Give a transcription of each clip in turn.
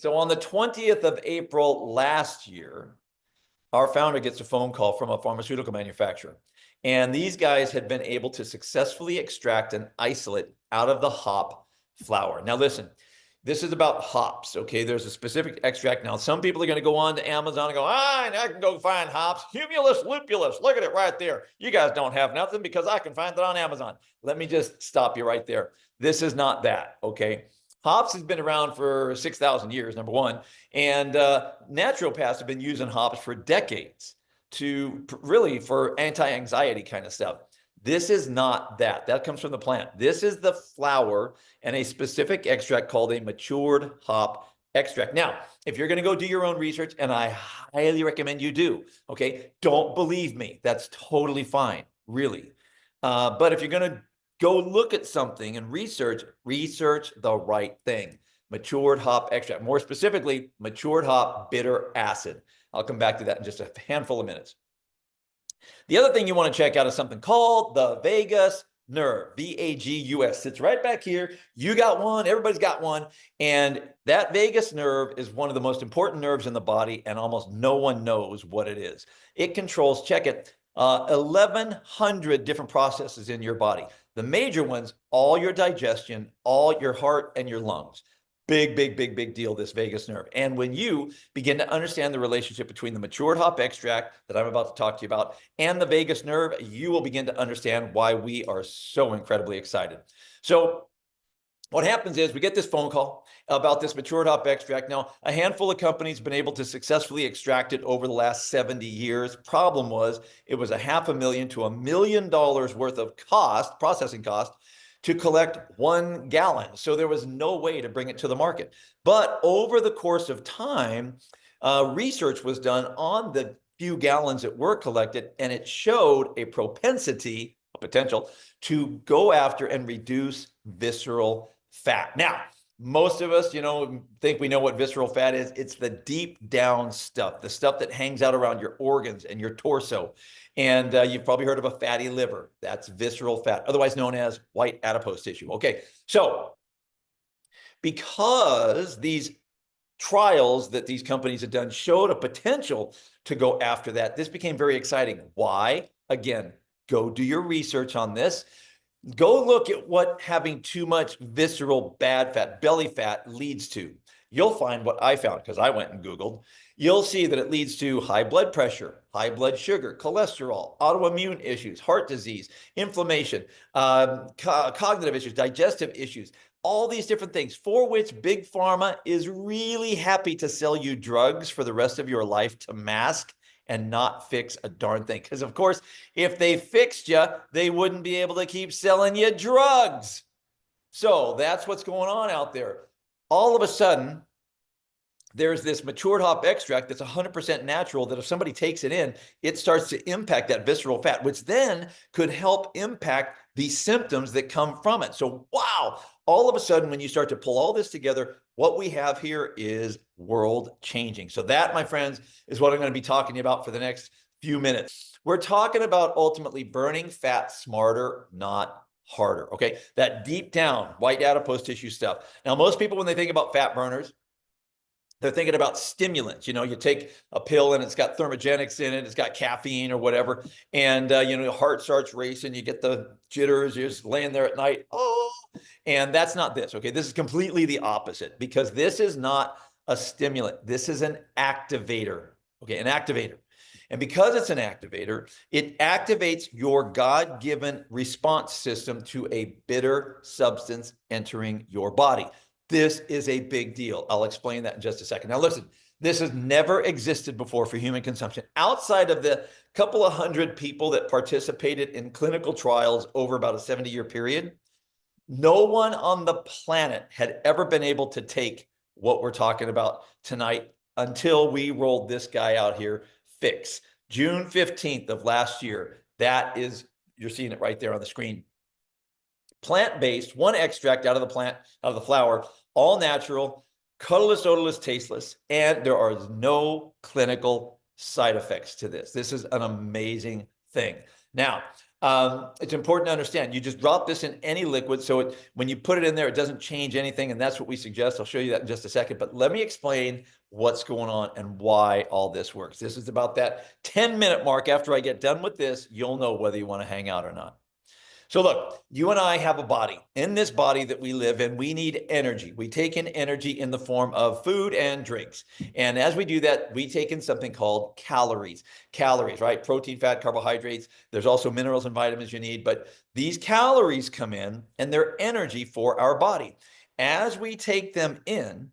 So on the 20th of April last year, our founder gets a phone call from a pharmaceutical manufacturer. And these guys had been able to successfully extract an isolate out of the hop flower. Now, listen, this is about hops, okay? There's a specific extract. Now, some people are going to go on to Amazon and go, I can go find hops. Humulus lupulus. Look at it right there. You guys don't have nothing because I can find it on Amazon. Let me just stop you right there. This is not that, okay? Hops has been around for 6,000 years, number one. And naturopaths have been using hops for decades to really for anti-anxiety kind of stuff. This is not that. That comes from the plant. This is the flower and a specific extract called a matured hop extract. Now, if you're going to go do your own research, and I highly recommend you do, okay, don't believe me. That's totally fine, really. But if you're going to go look at something and research the right thing. Matured hop extract, more specifically, matured hop bitter acid. I'll come back to that in just a handful of minutes. The other thing you want to check out is something called the vagus nerve, VAGUS. Sits right back here. You got one, everybody's got one. And that vagus nerve is one of the most important nerves in the body, and almost no one knows what it is. It controls, check it, 1,100 different processes in your body. The major ones, all your digestion, all your heart and your lungs. Big deal, this vagus nerve. And when you begin to understand the relationship between the matured hop extract that I'm about to talk to you about and the vagus nerve, you will begin to understand why we are so incredibly excited. So what happens is we get this phone call about this matured hop extract. Now, a handful of companies have been able to successfully extract it over the last 70 years. Problem was, it was $500,000 to $1 million worth of cost, processing cost, to collect 1 gallon. So there was no way to bring it to the market. But over the course of time, research was done on the few gallons that were collected, and it showed a propensity, a potential, to go after and reduce visceral fat. Now, most of us, think we know what visceral fat is. It's the deep down stuff, the stuff that hangs out around your organs and your torso. And you've probably heard of a fatty liver. That's visceral fat, otherwise known as white adipose tissue. Okay, so because these trials that these companies had done showed a potential to go after that, this became very exciting. Why? Again, go do your research on this. Go look at what having too much visceral bad fat, belly fat, leads to. You'll find what I found because I went and Googled. You'll see that it leads to high blood pressure, high blood sugar, cholesterol, autoimmune issues, heart disease, inflammation, cognitive issues, digestive issues, all these different things for which Big Pharma is really happy to sell you drugs for the rest of your life to mask and not fix a darn thing. Because, of course, if they fixed you, they wouldn't be able to keep selling you drugs. So that's what's going on out there. All of a sudden, there's this matured hop extract that's 100% natural that if somebody takes it in, it starts to impact that visceral fat, which then could help impact the symptoms that come from it. So, wow, all of a sudden, when you start to pull all this together, what we have here is world changing. So that, my friends, is what I'm going to be talking about for the next few minutes. We're talking about ultimately burning fat smarter, not harder. Okay, that deep down white adipose tissue stuff. Now, most people, when they think about fat burners, they're thinking about stimulants. You take a pill and it's got thermogenics in it, it's got caffeine or whatever, and your heart starts racing, you get the jitters, you're just laying there at night, and that's not this, okay? This is completely the opposite, because this is not a stimulant. This is an activator, okay? An activator. And because it's an activator, it activates your God-given response system to a bitter substance entering your body. This is a big deal. I'll explain that in just a second. Now, listen, this has never existed before for human consumption. Outside of the couple of hundred people that participated in clinical trials over about a 70-year period, no one on the planet had ever been able to take what we're talking about tonight until we rolled this guy out here, Phix. June 15th of last year. That is, you're seeing it right there on the screen. Plant-based, one extract out of the plant, out of the flower, all natural, colorless, odorless, tasteless, and there are no clinical side effects to this. This is an amazing thing. Now, It's important to understand. You just drop this in any liquid. So when you put it in there, it doesn't change anything. And that's what we suggest. I'll show you that in just a second. But let me explain what's going on and why all this works. This is about that 10-minute mark. After I get done with this, you'll know whether you want to hang out or not. So look, you and I have a body. In this body that we live in, we need energy. We take in energy in the form of food and drinks. And as we do that, we take in something called calories. Calories, right? Protein, fat, carbohydrates. There's also minerals and vitamins you need. But these calories come in and they're energy for our body. As we take them in,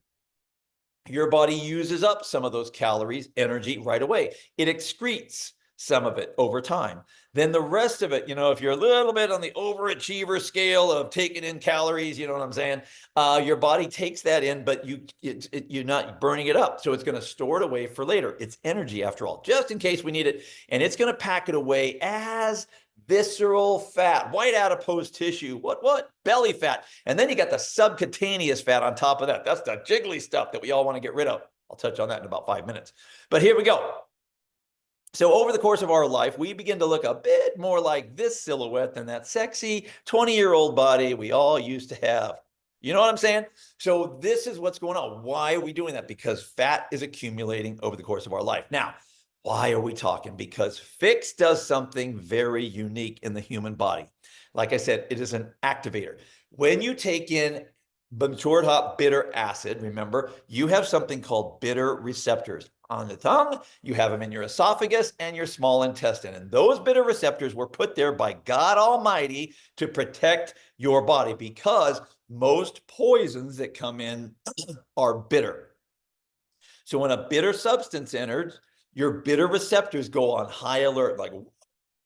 your body uses up some of those calories, energy right away. It excretes some of it over time. Then the rest of it, if you're a little bit on the overachiever scale of taking in calories, you know what I'm saying? Your body takes that in, but you're not burning it up. So it's going to store it away for later. It's energy after all, just in case we need it. And it's going to pack it away as visceral fat, white adipose tissue, what? Belly fat. And then you got the subcutaneous fat on top of that. That's the jiggly stuff that we all want to get rid of. I'll touch on that in about 5 minutes. But here we go. So over the course of our life, we begin to look a bit more like this silhouette than that sexy 20-year-old body we all used to have. You know what I'm saying? So this is what's going on. Why are we doing that? Because fat is accumulating over the course of our life. Now, why are we talking? Because Phix does something very unique in the human body. Like I said, it is an activator. When you take in matured hop bitter acid, remember, you have something called bitter receptors on the tongue. You have them in your esophagus and your small intestine. And those bitter receptors were put there by God Almighty to protect your body, because most poisons that come in are bitter. So when a bitter substance enters, your bitter receptors go on high alert, like,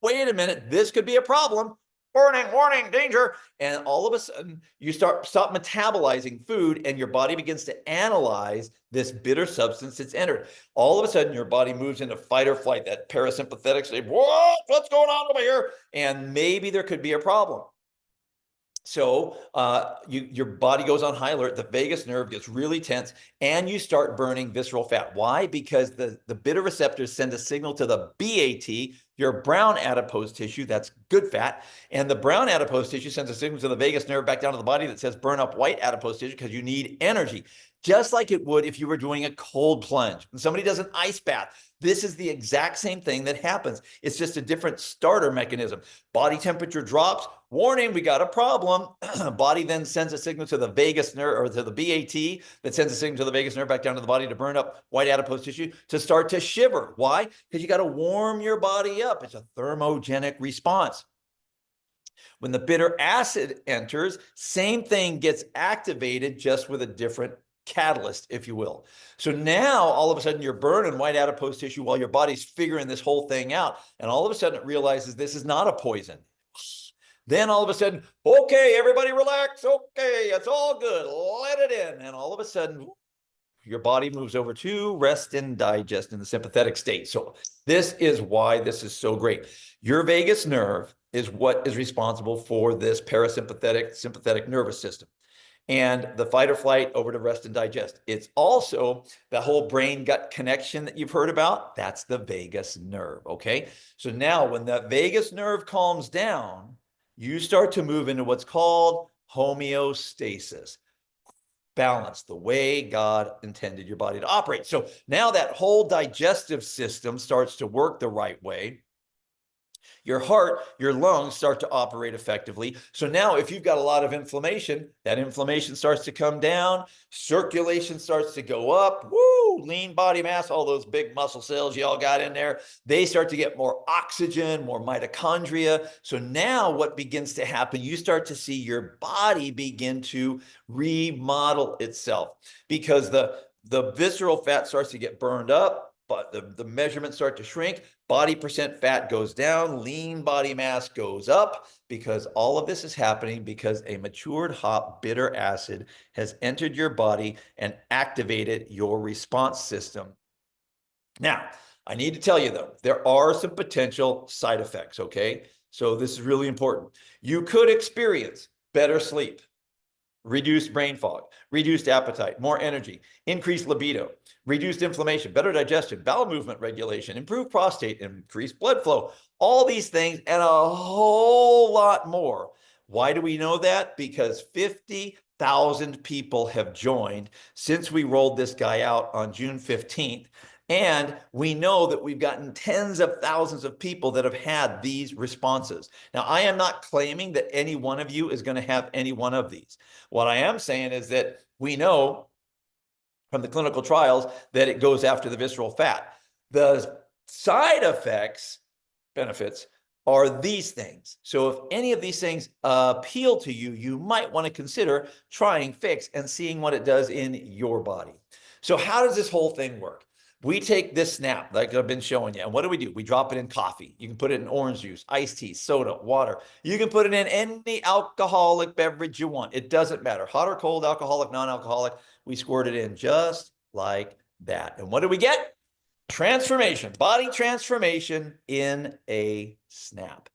wait a minute, this could be a problem. Warning, warning, danger. And all of a sudden, you stop metabolizing food, and your body begins to analyze this bitter substance that's entered. All of a sudden, your body moves into fight or flight, that parasympathetic state. What's going on over here? And maybe there could be a problem. So your body goes on high alert, the vagus nerve gets really tense, and you start burning visceral fat. Why? Because the bitter receptors send a signal to the BAT, your brown adipose tissue, that's good fat, and the brown adipose tissue sends a signal to the vagus nerve back down to the body that says burn up white adipose tissue because you need energy. Just like it would if you were doing a cold plunge. When somebody does an ice bath, this is the exact same thing that happens. It's just a different starter mechanism. Body temperature drops. Warning, we got a problem. Body then sends a signal to the vagus nerve, or to the BAT, that sends a signal to the vagus nerve back down to the body to burn up white adipose tissue to start to shiver. Why? Because you got to warm your body up. It's a thermogenic response. When the bitter acid enters, same thing gets activated, just with a different catalyst, if you will. So now all of a sudden you're burning white adipose tissue while your body's figuring this whole thing out. And all of a sudden it realizes this is not a poison. Then all of a sudden, okay, everybody relax. Okay, it's all good. Let it in. And all of a sudden, your body moves over to rest and digest in the sympathetic state. So this is why this is so great. Your vagus nerve is what is responsible for this parasympathetic, sympathetic nervous system. And the fight or flight over to rest and digest. It's also the whole brain-gut connection that you've heard about. That's the vagus nerve, okay? So now when that vagus nerve calms down, you start to move into what's called homeostasis. Balance, the way God intended your body to operate. So now that whole digestive system starts to work the right way. Your heart, your lungs start to operate effectively. So now if you've got a lot of inflammation, that inflammation starts to come down, circulation starts to go up, woo, lean body mass, all those big muscle cells y'all got in there, they start to get more oxygen, more mitochondria. So now what begins to happen, you start to see your body begin to remodel itself, because the visceral fat starts to get burned up, but the measurements start to shrink, body percent fat goes down, lean body mass goes up, because all of this is happening because a matured hop bitter acid has entered your body and activated your response system. Now, I need to tell you though, there are some potential side effects, okay? So this is really important. You could experience better sleep. reduced brain fog, reduced appetite, more energy, increased libido, reduced inflammation, better digestion, bowel movement regulation, improved prostate, increased blood flow, all these things and a whole lot more. Why do we know that? Because 50,000 people have joined since we rolled this guy out on June 15th. And we know that we've gotten tens of thousands of people that have had these responses. Now, I am not claiming that any one of you is going to have any one of these. What I am saying is that we know from the clinical trials that it goes after the visceral fat. The side effects, benefits, are these things. So if any of these things appeal to you, you might want to consider trying Phix and seeing what it does in your body. So how does this whole thing work? We take this snap, like I've been showing you, and what do? We drop it in coffee. You can put it in orange juice, iced tea, soda, water. You can put it in any alcoholic beverage you want. It doesn't matter. Hot or cold, alcoholic, non-alcoholic. We squirt it in just like that. And what do we get? Transformation, body transformation in a snap.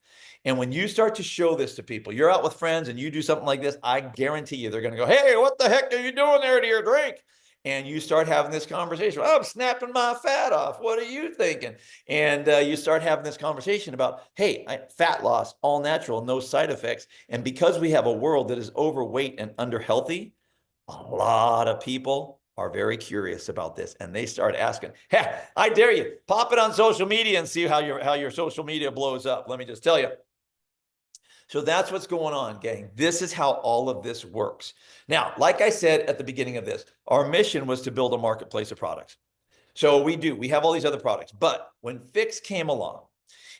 And when you start to show this to people, you're out with friends and you do something like this, I guarantee you they're going to go, hey, what the heck are you doing there to your drink? And you start having this conversation. Oh, I'm snapping my fat off. What are you thinking? And you start having this conversation about, hey, fat loss, all natural, no side effects. And because we have a world that is overweight and under healthy, a lot of people are very curious about this, and they start asking, hey, I dare you, pop it on social media and see how your social media blows up. Let me just tell you. So that's what's going on, gang. This is how all of this works. Now, like I said at the beginning of this, our mission was to build a marketplace of products. So we have all these other products. But when Phix came along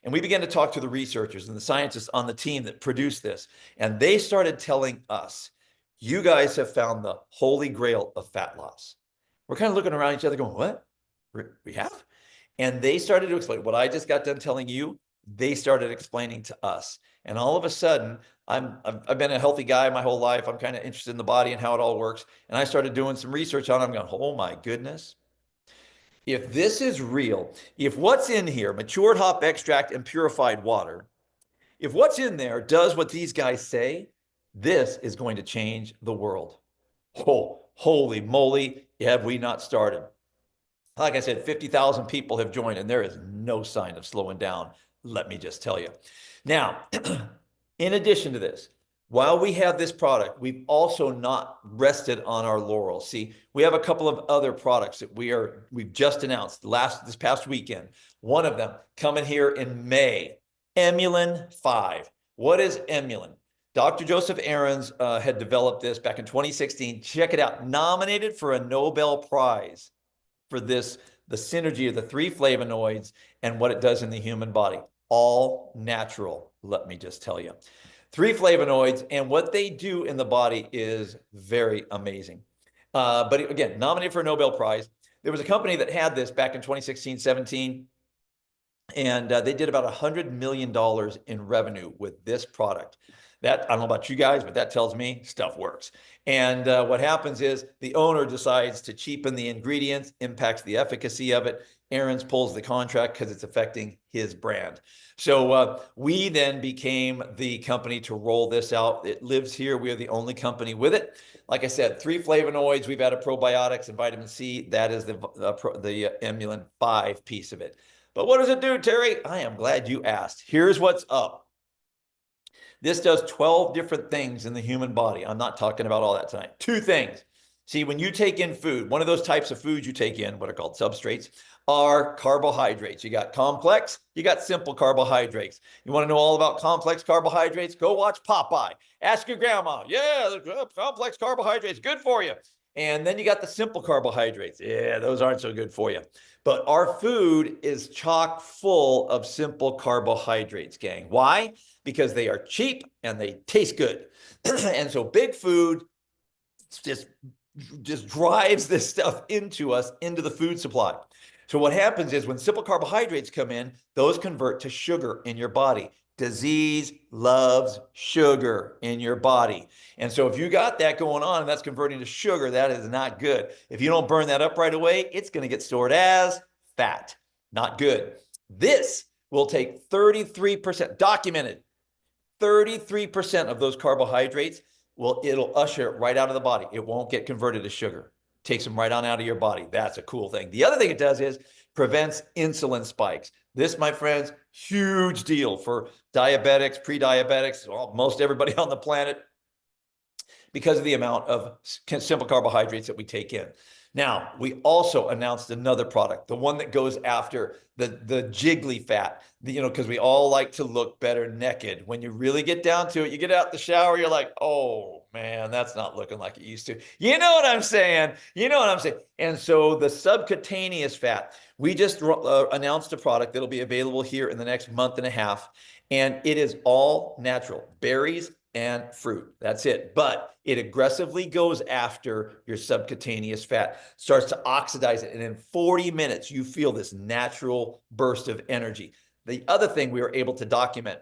and we began to talk to the researchers and the scientists on the team that produced this, and they started telling us, you guys have found the holy grail of fat loss. We're kind of looking around each other going, what? We have? And they started to explain what I just got done telling you. They started explaining to us. And all of a sudden, I've been a healthy guy my whole life. I'm kind of interested in the body and how it all works. And I started doing some research on it. I'm going, oh my goodness. If this is real, if what's in here, matured hop extract and purified water, if what's in there does what these guys say, this is going to change the world. Oh, holy moly, have we not started? Like I said, 50,000 people have joined, and there is no sign of slowing down. Let me just tell you. Now, in addition to this, while we have this product, we've also not rested on our laurels. See, we have a couple of other products that we've just announced this past weekend. One of them coming here in May, Emulin 5. What is Emulin? Dr. Joseph Aarons had developed this back in 2016. Check it out. Nominated for a Nobel Prize for this, the synergy of the 3 flavonoids and what it does in the human body. All natural, let me just tell you. 3 flavonoids, and what they do in the body is very amazing. But again, nominated for a Nobel Prize. There was a company that had this back in 2016, 17, and they did about $100 million in revenue with this product. That, I don't know about you guys, but that tells me stuff works. And what happens is the owner decides to cheapen the ingredients, impacts the efficacy of it. Aarons pulls the contract because it's affecting his brand. So we then became the company to roll this out. It lives here. We are the only company with it. Like I said, 3 flavonoids. We've added probiotics and vitamin C. That is the Emulin 5 piece of it. But what does it do, Terry? I am glad you asked. Here's what's up. This does 12 different things in the human body. I'm not talking about all that tonight. 2 things. See, when you take in food, one of those types of foods you take in, what are called substrates, are carbohydrates. You got complex, you got simple carbohydrates. You want to know all about complex carbohydrates? Go watch Popeye. Ask your grandma. Yeah, complex carbohydrates, good for you. And then you got the simple carbohydrates. Yeah, those aren't so good for you. But our food is chock full of simple carbohydrates, gang. Why? Because they are cheap and they taste good. And so big food just drives this stuff into us, into the food supply. So what happens is when simple carbohydrates come in, those convert to sugar in your body. Disease loves sugar in your body. And so if you got that going on and that's converting to sugar, that is not good. If you don't burn that up right away, it's going to get stored as fat. Not good. This will take 33%, documented, 33% of those carbohydrates well, it'll usher it right out of the body. It won't get converted to sugar. Takes them right on out of your body. That's a cool thing. The other thing it does is prevents insulin spikes. This, my friends, huge deal for diabetics, pre-diabetics, well, most everybody on the planet, because of the amount of simple carbohydrates that we take in. Now, we also announced another product, the one that goes after the jiggly fat, because we all like to look better naked. When you really get down to it, you get out the shower, you're like, oh man, that's not looking like it used to. You know what I'm saying? You know what I'm saying? And so the subcutaneous fat, we just announced a product that'll be available here in the next month and a half. And it is all natural, berries and fruit. That's it. But it aggressively goes after your subcutaneous fat, starts to oxidize it. And in 40 minutes, you feel this natural burst of energy. The other thing we were able to document,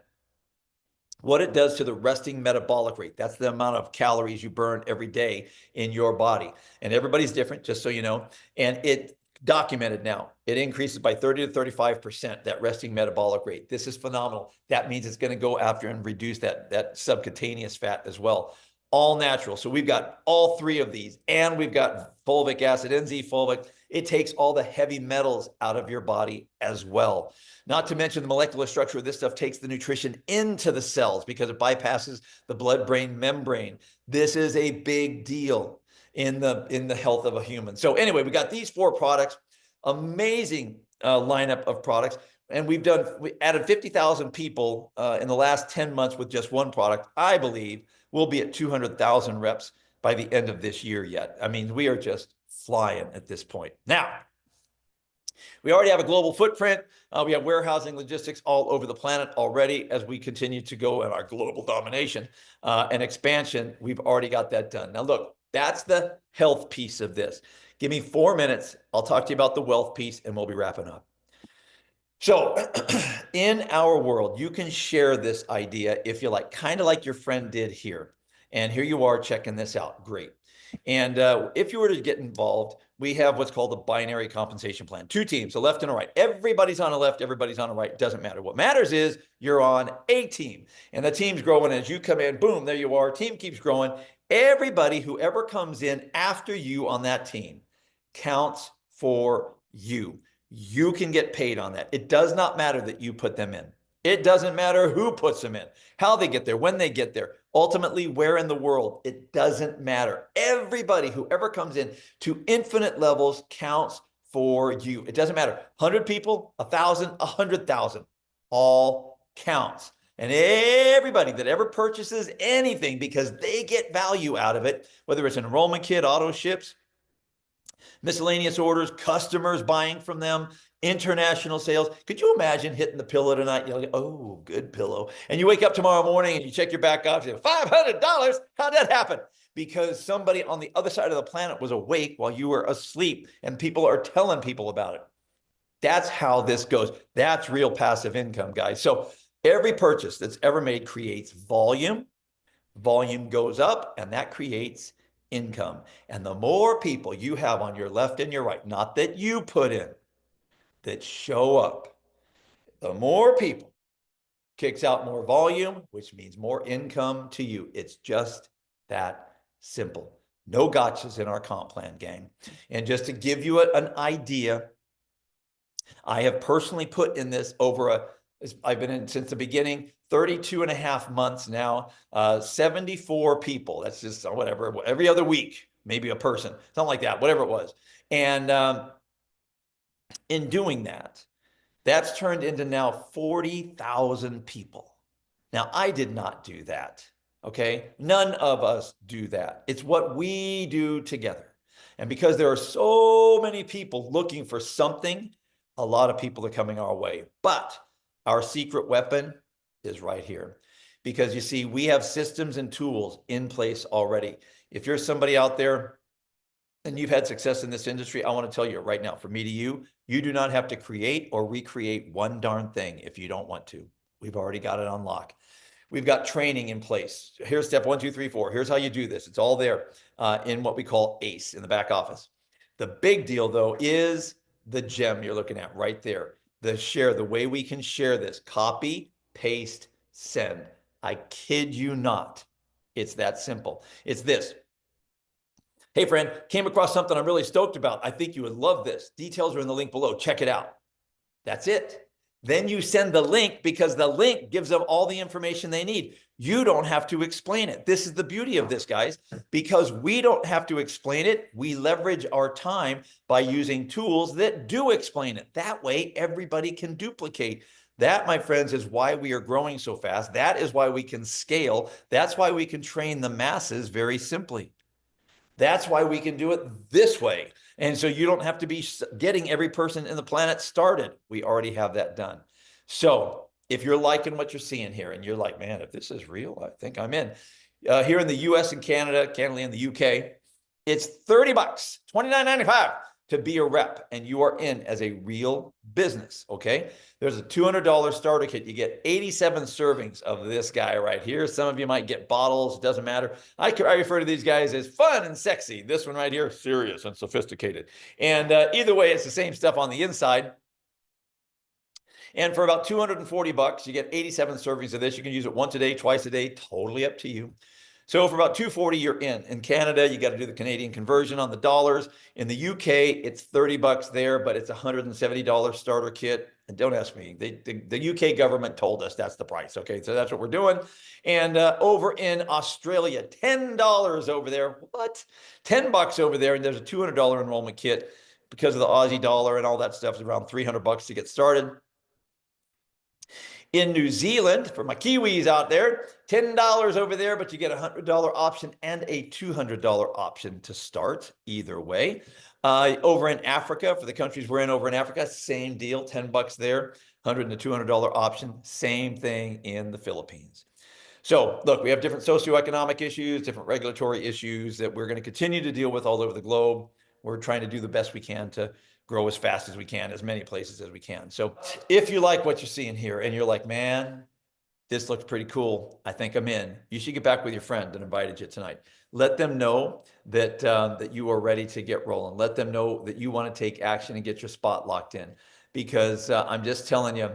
what it does to the resting metabolic rate. That's the amount of calories you burn every day in your body. And everybody's different, just so you know. And it documented now, it increases by 30 to 35%, that resting metabolic rate. This is phenomenal. That means it's going to go after and reduce that subcutaneous fat as well. All natural. So we've got all three of these, and we've got fulvic acid, NZ-fulvic. It takes all the heavy metals out of your body as well. Not to mention the molecular structure of this stuff takes the nutrition into the cells because it bypasses the blood-brain membrane. This is a big deal in the health of a human. So anyway, we got these 4 products, amazing lineup of products. And we added 50,000 people in the last 10 months with just one product. I believe we'll be at 200,000 reps by the end of this year yet. I mean, we are just flying at this point. Now, we already have a global footprint. We have warehousing logistics all over the planet already as we continue to go in our global domination and expansion. We've already got that done. Now, look, that's the health piece of this. Give me 4 minutes. I'll talk to you about the wealth piece and we'll be wrapping up. So in our world, you can share this idea if you like, kind of like your friend did here. And here you are checking this out. Great. And if you were to get involved, we have what's called a binary compensation plan. 2 teams, a left and a right. Everybody's on a left, everybody's on a right. Doesn't matter. What matters is you're on a team. And the team's growing. As you come in, boom, there you are. Team keeps growing. Everybody, whoever comes in after you on that team, counts for you. You can get paid on that. It does not matter that you put them in. It doesn't matter who puts them in, how they get there, when they get there, ultimately where in the world. It doesn't matter. Everybody, whoever comes in to infinite levels, counts for you. It doesn't matter. 100 people, 1,000, 100,000, all counts. And everybody that ever purchases anything because they get value out of it, whether it's an enrollment kit, auto ships, miscellaneous orders, customers buying from them, international sales. Could you imagine hitting the pillow tonight? You're like, oh, good pillow. And you wake up tomorrow morning and you check your back off, you say, $500? How'd that happen? Because somebody on the other side of the planet was awake while you were asleep and people are telling people about it. That's how this goes. That's real passive income, guys. So every purchase that's ever made creates volume. Volume goes up and that creates income. And the more people you have on your left and your right, not that you put in, that show up, the more people kicks out more volume, which means more income to you. It's just that simple. No gotchas in our comp plan, gang. And just to give you an idea, I have personally put in this I've been in since the beginning, 32 and a half months now, 74 people. That's just whatever, every other week, maybe a person, something like that, whatever it was. And in doing that, that's turned into now 40,000 people. Now, I did not do that, okay? None of us do that. It's what we do together. And because there are so many people looking for something, a lot of people are coming our way. But our secret weapon is right here. Because you see, we have systems and tools in place already. If you're somebody out there and you've had success in this industry, I want to tell you right now, from me to you, you do not have to create or recreate one darn thing if you don't want to. We've already got it on lock. We've got training in place. Here's step 1, 2, 3, 4. Here's how you do this. It's all there in what we call ACE in the back office. The big deal, though, is the gem you're looking at right there. The way we can share this. Copy, paste, send. I kid you not. It's that simple. It's this. Hey, friend, came across something I'm really stoked about. I think you would love this. Details are in the link below. Check it out. That's it. Then you send the link because the link gives them all the information they need. You don't have to explain it. This is the beauty of this, guys. Because we don't have to explain it, we leverage our time by using tools that do explain it. That way, everybody can duplicate. That, my friends, is why we are growing so fast. That is why we can scale. That's why we can train the masses very simply. That's why we can do it this way. And so you don't have to be getting every person in the planet started. We already have that done. So if you're liking what you're seeing here and you're like, man, if this is real, I think I'm in. Here in the US and Canada and the UK, it's $30, $29.95 to be a rep, and you are in as a real business, okay? There's a $200 starter kit. You get 87 servings of this guy right here. Some of you might get bottles, doesn't matter. I refer to these guys as fun and sexy. This one right here, serious and sophisticated. And either way, it's the same stuff on the inside. And for about $240, you get 87 servings of this. You can use it once a day, twice a day, totally up to you. So for about $240, you're in. In Canada, you got to do the Canadian conversion on the dollars. In the UK, it's $30 there, but it's a $170 starter kit. And don't ask me, the UK government told us that's the price. Okay, so that's what we're doing. And over in Australia, $10 over there. What? $10 over there, and there's a $200 enrollment kit because of the Aussie dollar and all that stuff is around $300 to get started. In New Zealand, for my Kiwis out there, $10 over there, but you get a $100 option and a $200 option to start either way. Over in Africa, for the countries we're in over in Africa, same deal, $10 there, $100 and $200 option, same thing in the Philippines. So look, we have different socioeconomic issues, different regulatory issues that we're going to continue to deal with all over the globe. We're trying to do the best we can to grow as fast as we can, as many places as we can. So if you like what you're seeing here and you're like, man, this looks pretty cool, I think I'm in, you should get back with your friend that invited you tonight. Let them know that, that you are ready to get rolling. Let them know that you want to take action and get your spot locked in. Because I'm just telling you,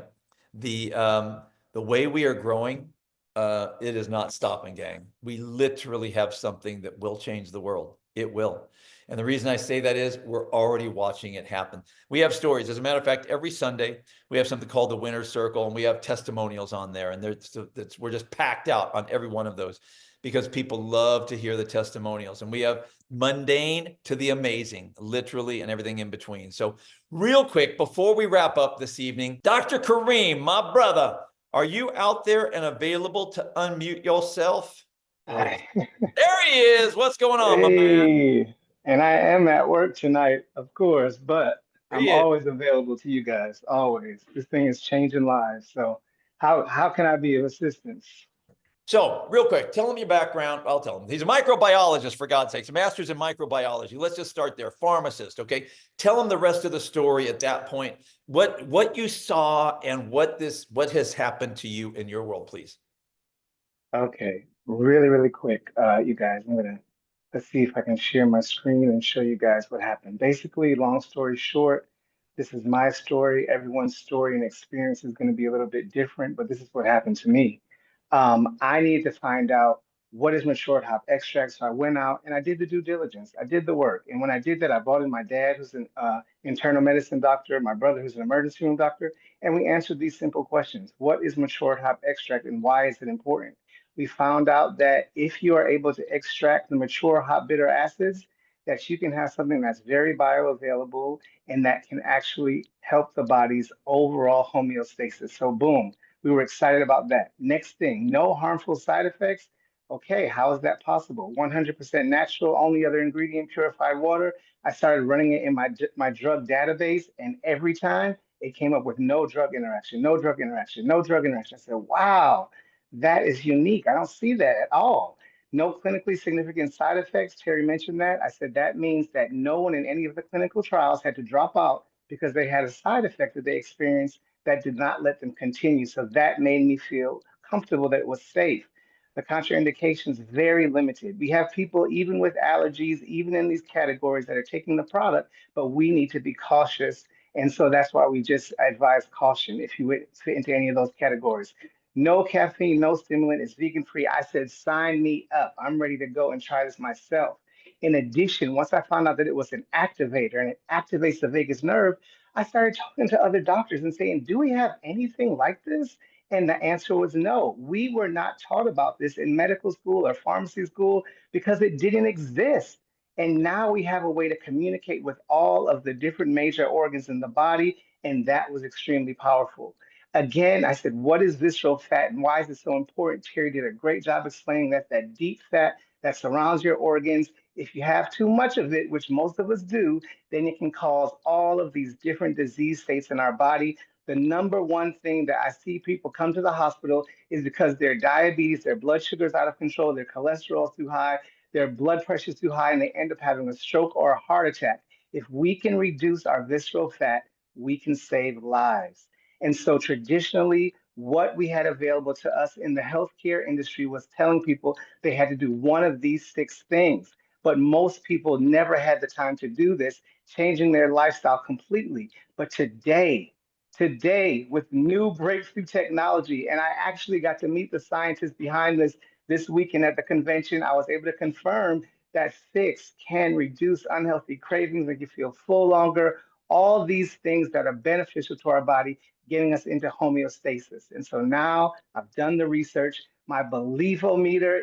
the way we are growing, it is not stopping, gang. We literally have something that will change the world. It will. And the reason I say that is we're already watching it happen. We have stories. As a matter of fact, every Sunday, we have something called the Winner's Circle, and we have testimonials on there. And we're just packed out on every one of those because people love to hear the testimonials. And we have mundane to the amazing, literally, and everything in between. So real quick, before we wrap up this evening, Dr. Kareem, my brother, are you out there and available to unmute yourself? Hi. There he is. What's going on, my man? Hey, and I am at work tonight, of course, but There I'm he is. always available to you guys, always. This thing is changing lives. So how can I be of assistance? So, real quick, tell him your background. I'll tell him. He's a microbiologist, for God's sakes, a master's in microbiology. Let's just start there. Pharmacist, okay? Tell him the rest of the story at that point. What you saw and what has happened to you in your world, please. Okay, really, really quick, you guys. Let's see if I can share my screen and show you guys what happened. Basically, long story short, this is my story. Everyone's story and experience is going to be a little bit different, but this is what happened to me. I needed to find out what is mature hop extract. So I went out and I did the due diligence. I did the work. And when I did that, I brought in my dad, who's an internal medicine doctor, my brother, who's an emergency room doctor, and we answered these simple questions. What is mature hop extract and why is it important? We found out that if you are able to extract the mature hot bitter acids, that you can have something that's very bioavailable and that can actually help the body's overall homeostasis. So boom, we were excited about that. Next thing, no harmful side effects. Okay, how is that possible? 100% natural, only other ingredient, purified water. I started running it in my drug database, and every time it came up with no drug interaction, no drug interaction, no drug interaction. I said, wow, that is unique. I don't see that at all. No clinically significant side effects. Terry mentioned that. I said that means that no one in any of the clinical trials had to drop out because they had a side effect that they experienced that did not let them continue. So that made me feel comfortable that it was safe. The contraindications very limited. We have people even with allergies, even in these categories that are taking the product, but we need to be cautious. And so that's why we just advise caution if you fit into any of those categories. No caffeine, no stimulant. It's vegan free. I said, sign me up. I'm ready to go and try this myself. In addition, once I found out that it was an activator and it activates the vagus nerve, I started talking to other doctors and saying, do we have anything like this? And the answer was no. We were not taught about this in medical school or pharmacy school because it didn't exist. And now we have a way to communicate with all of the different major organs in the body, and that was extremely powerful. Again, I said, what is visceral fat and why is it so important? Terry did a great job explaining that deep fat that surrounds your organs. If you have too much of it, which most of us do, then it can cause all of these different disease states in our body. The number one thing that I see people come to the hospital is because their diabetes, their blood sugar's out of control, their cholesterol's too high, their blood pressure's too high, and they end up having a stroke or a heart attack. If we can reduce our visceral fat, we can save lives. And so traditionally, what we had available to us in the healthcare industry was telling people they had to do one of these six things. But most people never had the time to do this, changing their lifestyle completely. But today, with new breakthrough technology, and I actually got to meet the scientists behind this weekend at the convention, I was able to confirm that Phix can reduce unhealthy cravings, make you feel full longer, all these things that are beneficial to our body, getting us into homeostasis. And so now I've done the research. My beliefometer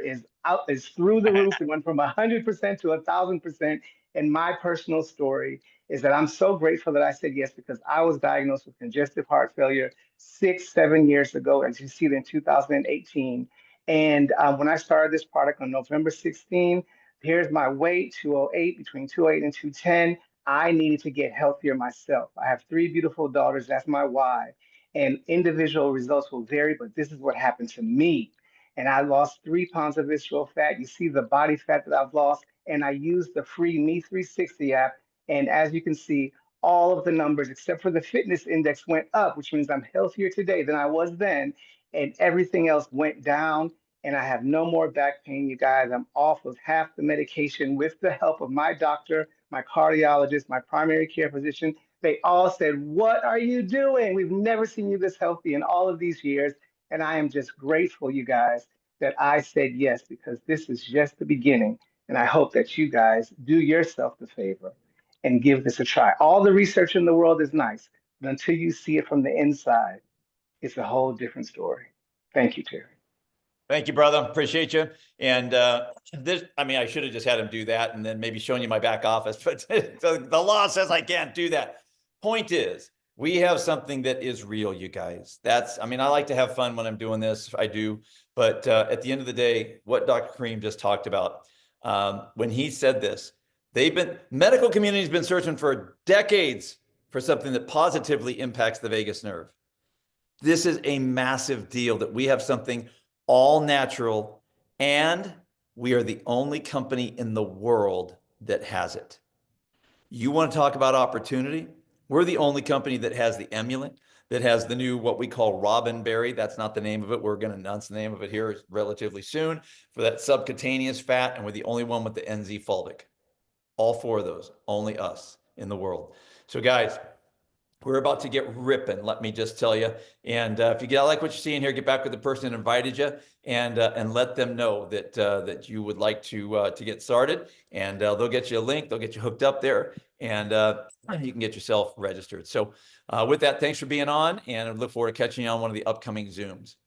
is through the roof. It went from 100% to 1,000%. And my personal story is that I'm so grateful that I said yes because I was diagnosed with congestive heart failure 6, 7 years ago, as you see it in 2018. And when I started this product on November 16, here's my weight, 208, between 208 and 210. I needed to get healthier myself. I have three beautiful daughters. That's my why. And individual results will vary, but this is what happened to me. And I lost 3 pounds of visceral fat. You see the body fat that I've lost. And I used the free Me 360 app. And as you can see, all of the numbers, except for the fitness index, went up, which means I'm healthier today than I was then. And everything else went down. And I have no more back pain, you guys. I'm off of half the medication with the help of my doctor, my cardiologist, my primary care physician. They all said, what are you doing? We've never seen you this healthy in all of these years. And I am just grateful, you guys, that I said yes, because this is just the beginning. And I hope that you guys do yourself the favor and give this a try. All the research in the world is nice, but until you see it from the inside, it's a whole different story. Thank you, Terry. Thank you, brother. Appreciate you. And I mean, I should have just had him do that and then maybe shown you my back office, but the law says I can't do that. Point is, we have something that is real, you guys. I mean, I like to have fun when I'm doing this. I do. But at the end of the day, what Dr. Kareem just talked about, when he said this, medical community has been searching for decades for something that positively impacts the vagus nerve. This is a massive deal that we have something all natural, and we are the only company in the world that has it. You want to talk about opportunity? We're the only company that has the emulant, that has the new, what we call Robin Berry. That's not the name of it. We're going to announce the name of it here relatively soon for that subcutaneous fat, and we're the only one with the NZ fulvic. All four of those, only us in the world. So guys, we're about to get ripping, let me just tell you. And if you like what you see in here, get back with the person that invited you and let them know that that you would like to get started. And they'll get you a link, they'll get you hooked up there, and you can get yourself registered. So with that, thanks for being on, and I look forward to catching you on one of the upcoming Zooms.